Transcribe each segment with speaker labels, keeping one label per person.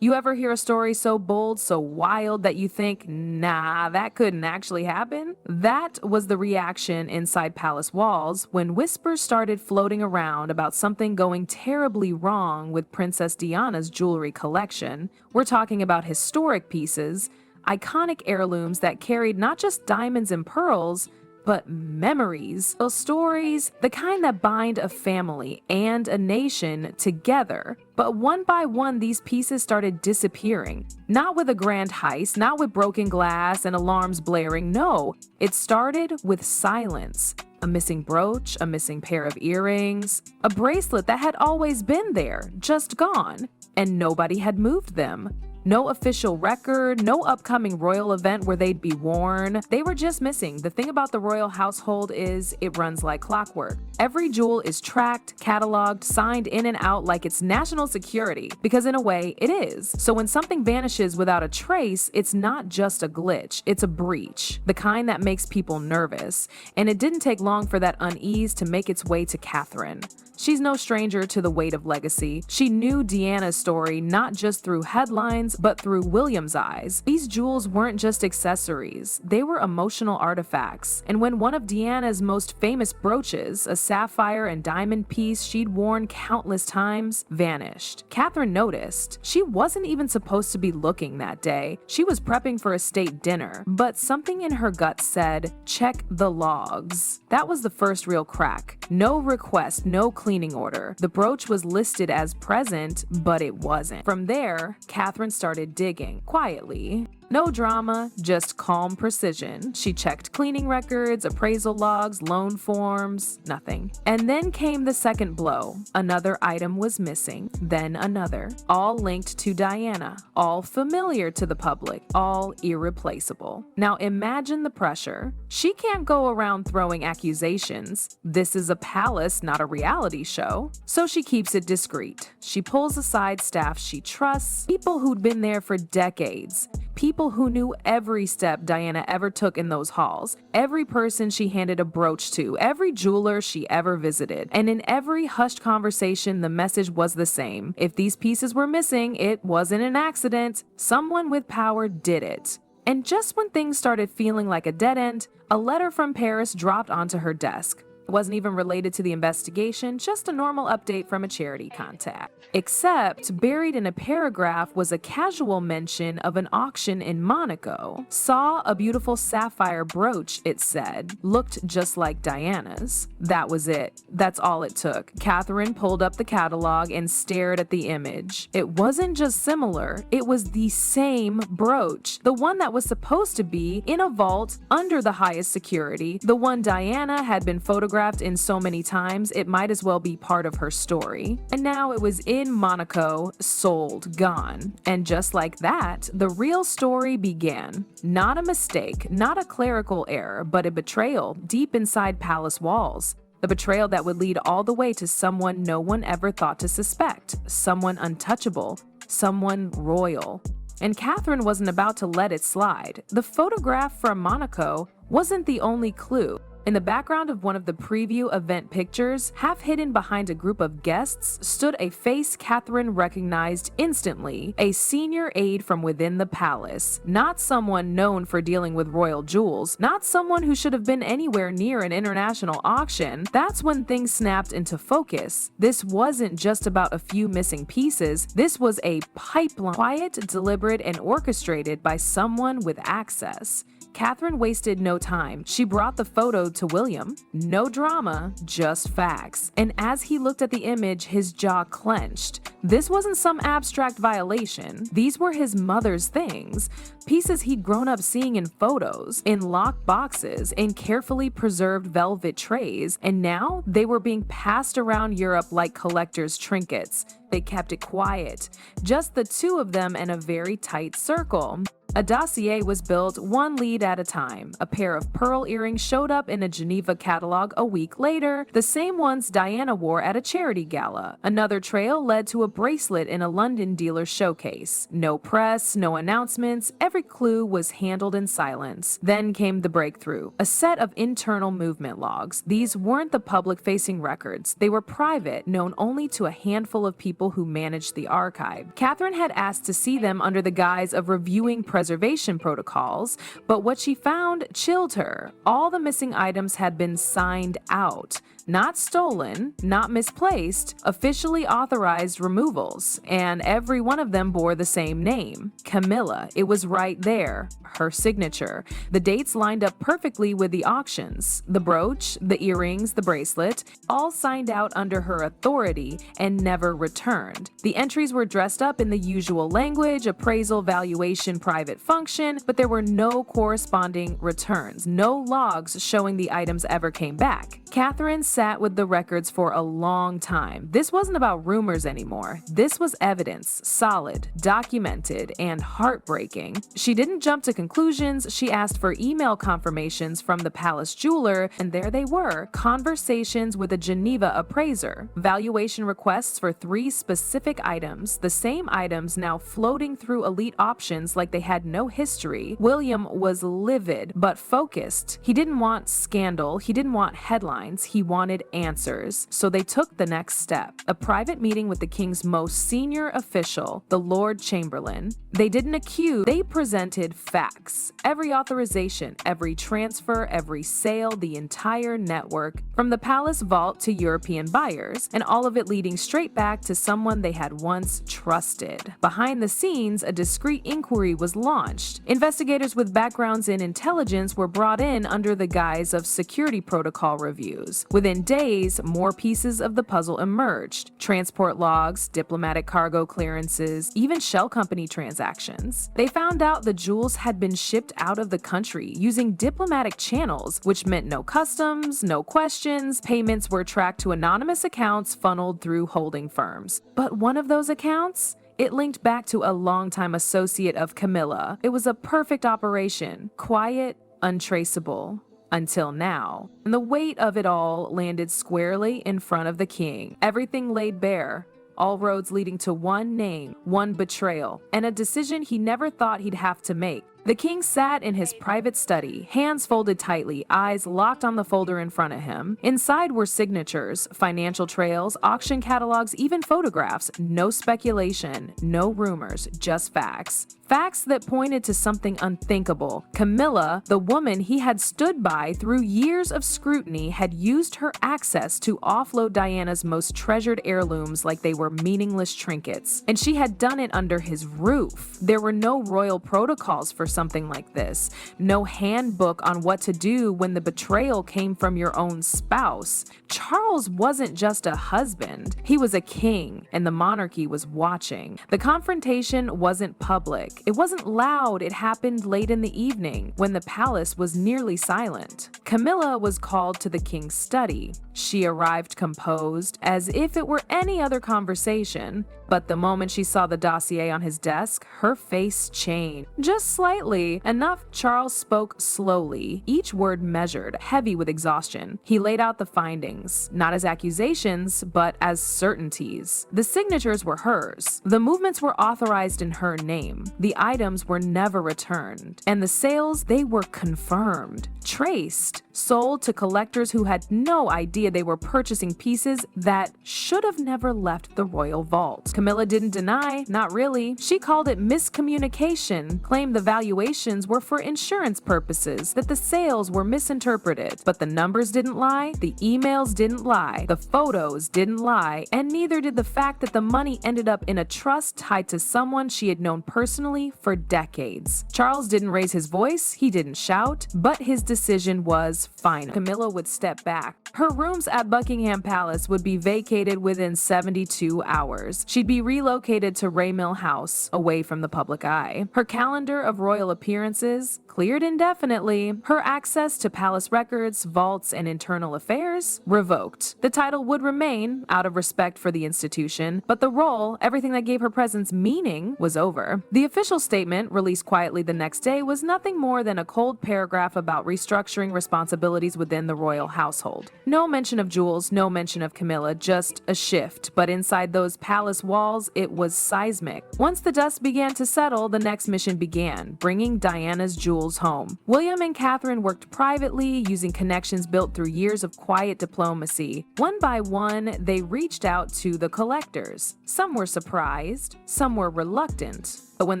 Speaker 1: You ever hear a story so bold, so wild that you think, nah, that couldn't actually happen? That was the reaction inside palace walls when whispers started floating around about something going terribly wrong with Princess Diana's jewelry collection. We're talking about historic pieces, iconic heirlooms that carried not just diamonds and pearls, but memories, those stories, the kind that bind a family and a nation together. But one by one, these pieces started disappearing. Not with a grand heist, not with broken glass and alarms blaring, no. It started with silence. A missing brooch, a missing pair of earrings, a bracelet that had always been there, just gone, and nobody had moved them. No official record, no upcoming royal event where they'd be worn. They were just missing. The thing about the royal household is it runs like clockwork. Every jewel is tracked, cataloged, signed in and out like it's national security, because in a way it is. So when something vanishes without a trace, it's not just a glitch, it's a breach, the kind that makes people nervous. And it didn't take long for that unease to make its way to Catherine. She's no stranger to the weight of legacy. She knew Diana's story not just through headlines, but through William's eyes. These jewels weren't just accessories, they were emotional artifacts. And when one of Diana's most famous brooches, a sapphire and diamond piece she'd worn countless times, vanished, Catherine noticed. She wasn't even supposed to be looking that day. She was prepping for a state dinner, but something in her gut said, check the logs. That was the first real crack. No request, no cleaning order. The brooch was listed as present, but it wasn't. From there, Catherine started digging, quietly. No drama, just calm precision. She checked cleaning records, appraisal logs, loan forms, nothing. And then came the second blow. Another item was missing, then another. All linked to Diana, all familiar to the public, all irreplaceable. Now imagine the pressure. She can't go around throwing accusations. This is a palace, not a reality show. So she keeps it discreet. She pulls aside staff she trusts, people who'd been there for decades. People who knew every step Diana ever took in those halls, every person she handed a brooch to, every jeweler she ever visited. And in every hushed conversation, the message was the same. If these pieces were missing, it wasn't an accident. Someone with power did it. And just when things started feeling like a dead end, a letter from Paris dropped onto her desk. It wasn't even related to the investigation, just a normal update from a charity contact. Except, buried in a paragraph was a casual mention of an auction in Monaco. Saw a beautiful sapphire brooch, it said. Looked just like Diana's. That was it. That's all it took. Catherine pulled up the catalog and stared at the image. It wasn't just similar, it was the same brooch. The one that was supposed to be in a vault under the highest security. The one Diana had been photographed in so many times, it might as well be part of her story. And now it was in Monaco, sold, gone. And just like that, the real story began. Not a mistake, not a clerical error, but a betrayal deep inside palace walls. The betrayal that would lead all the way to someone no one ever thought to suspect, someone untouchable, someone royal. And Catherine wasn't about to let it slide. The photograph from Monaco wasn't the only clue. In the background of one of the preview event pictures, half hidden behind a group of guests, stood a face Catherine recognized instantly, a senior aide from within the palace. Not someone known for dealing with royal jewels, not someone who should have been anywhere near an international auction. That's when things snapped into focus. This wasn't just about a few missing pieces, this was a pipeline, quiet, deliberate, and orchestrated by someone with access. Catherine wasted no time. She brought the photo to William. No drama, just facts. And as he looked at the image, his jaw clenched. This wasn't some abstract violation. These were his mother's things. Pieces he'd grown up seeing in photos, in locked boxes, in carefully preserved velvet trays, and now they were being passed around Europe like collector's trinkets. They kept it quiet, just the two of them in a very tight circle. A dossier was built one lead at a time. A pair of pearl earrings showed up in a Geneva catalog a week later, the same ones Diana wore at a charity gala. Another trail led to a bracelet in a London dealer's showcase. No press, no announcements, every clue was handled in silence. Then came the breakthrough, a set of internal movement logs. These weren't the public-facing records. They were private, known only to a handful of people who managed the archive. Catherine had asked to see them under the guise of reviewing preservation protocols, but what she found chilled her. All the missing items had been signed out. Not stolen, not misplaced, officially authorized removals, and every one of them bore the same name, Camilla. It was right there, her signature. The dates lined up perfectly with the auctions. The brooch, the earrings, the bracelet, all signed out under her authority and never returned. The entries were dressed up in the usual language, appraisal, valuation, private function, but there were no corresponding returns, no logs showing the items ever came back. Catherine sat with the records for a long time. This wasn't about rumors anymore. This was evidence, solid, documented, and heartbreaking. She didn't jump to conclusions. She asked for email confirmations from the palace jeweler, and there they were, conversations with a Geneva appraiser, valuation requests for 3 specific items, the same items now floating through elite options like they had no history. William was livid, but focused. He didn't want scandal. He didn't want headlines. He wanted answers. So they took the next step, a private meeting with the king's most senior official, the Lord Chamberlain. They didn't accuse, they presented facts. Every authorization, every transfer, every sale, the entire network, from the palace vault to European buyers, and all of it leading straight back to someone they had once trusted. Behind the scenes, a discreet inquiry was launched. Investigators with backgrounds in intelligence were brought in under the guise of security protocol reviews. Within days, more pieces of the puzzle emerged. Transport logs, diplomatic cargo clearances, even shell company transactions. They found out the jewels had been shipped out of the country using diplomatic channels, which meant no customs, no questions. Payments were tracked to anonymous accounts funneled through holding firms. But one of those accounts? It linked back to a longtime associate of Camilla. It was a perfect operation, quiet, untraceable. Until now. And the weight of it all landed squarely in front of the king. Everything laid bare. All roads leading to one name, one betrayal, and a decision he never thought he'd have to make. The king sat in his private study, hands folded tightly, eyes locked on the folder in front of him. Inside were signatures, financial trails, auction catalogs, even photographs. No speculation, no rumors, just facts. Facts that pointed to something unthinkable. Camilla, the woman he had stood by through years of scrutiny, had used her access to offload Diana's most treasured heirlooms like they were meaningless trinkets. And she had done it under his roof. There were no royal protocols for something like this. No handbook on what to do when the betrayal came from your own spouse. Charles wasn't just a husband. He was a king, and the monarchy was watching. The confrontation wasn't public. It wasn't loud. It happened late in the evening, when the palace was nearly silent. Camilla was called to the king's study. She arrived composed, as if it were any other conversation, but the moment she saw the dossier on his desk, her face changed. Just slightly, enough. Charles spoke slowly, each word measured, heavy with exhaustion. He laid out the findings, not as accusations, but as certainties. The signatures were hers. The movements were authorized in her name. The items were never returned. And the sales, they were confirmed, traced, sold to collectors who had no idea they were purchasing pieces that should have never left the royal vault. Camilla didn't deny, not really. She called it miscommunication, claimed the valuations were for insurance purposes, that the sales were misinterpreted. But the numbers didn't lie, the emails didn't lie, the photos didn't lie, and neither did the fact that the money ended up in a trust tied to someone she had known personally for decades. Charles didn't raise his voice, he didn't shout, but his decision was final. Camilla would step back. Her rooms at Buckingham Palace would be vacated within 72 hours. She'd be relocated to Raymill House, away from the public eye. Her calendar of royal appearances cleared indefinitely. Her access to palace records, vaults, and internal affairs revoked. The title would remain out of respect for the institution, but the role, everything that gave her presence meaning, was over. The official statement, released quietly the next day, was nothing more than a cold paragraph about restructuring responsibilities within the royal household. No mention of jewels, no mention of Camilla, just a shift, but inside those palace walls, it was seismic. Once the dust began to settle, the next mission began, bringing Diana's jewels home. William and Catherine worked privately, using connections built through years of quiet diplomacy. One by one, they reached out to the collectors. Some were surprised, some were reluctant. But when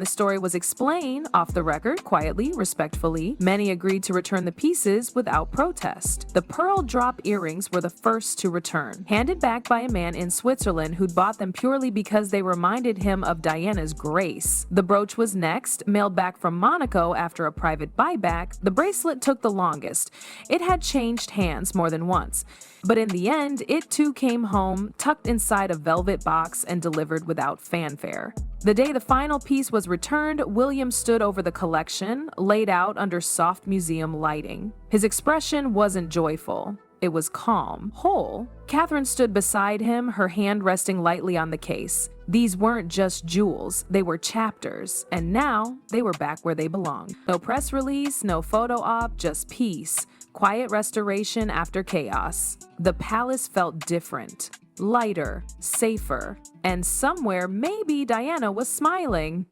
Speaker 1: the story was explained, off the record, quietly, respectfully, many agreed to return the pieces without protest. The pearl drop earrings were the first to return, handed back by a man in Switzerland who'd bought them purely because they reminded him of Diana's grace. The brooch was next, mailed back from Monaco after a private buyback. The bracelet took the longest. It had changed hands more than once. But in the end, it too came home, tucked inside a velvet box and delivered without fanfare. The day the final piece was returned, William stood over the collection, laid out under soft museum lighting. His expression wasn't joyful. It was calm, whole. Catherine stood beside him, her hand resting lightly on the case. These weren't just jewels, they were chapters, and now they were back where they belonged. No press release, no photo op, just peace. Quiet restoration after chaos. The palace felt different, lighter, safer, and somewhere maybe Diana was smiling.